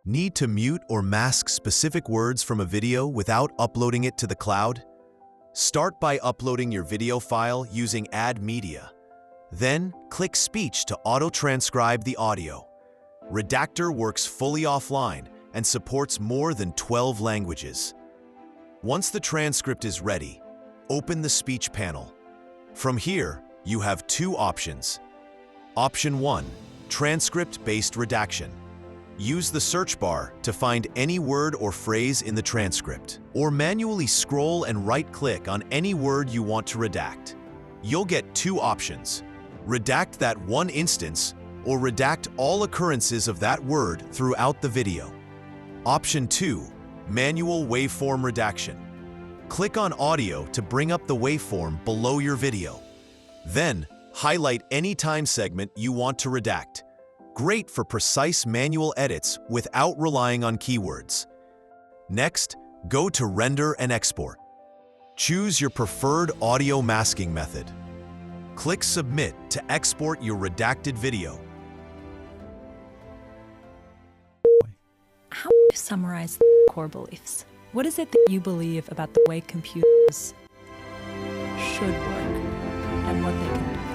Need to mute or mask specific words from a video without uploading it to the cloud? Start by uploading your video file using Add Media. Then, click Speech to auto-transcribe the audio. Redactor works fully offline and supports more than 12 languages. Once the transcript is ready, open the speech panel. From here, you have two options. Option 1, transcript-based redaction. Use the search bar to find any word or phrase in the transcript, or manually scroll and right-click on any word you want to redact. You'll get two options: redact that one instance, or redact all occurrences of that word throughout the video. Option 2, manual waveform redaction. Click on Audio to bring up the waveform below your video. Then, highlight any time segment you want to redact. Great for precise manual edits without relying on keywords. Next, go to Render and Export. Choose your preferred audio masking method. Click Submit to export your redacted video. How would you summarize the core beliefs? What is it that you believe about the way computers should work and what they can do?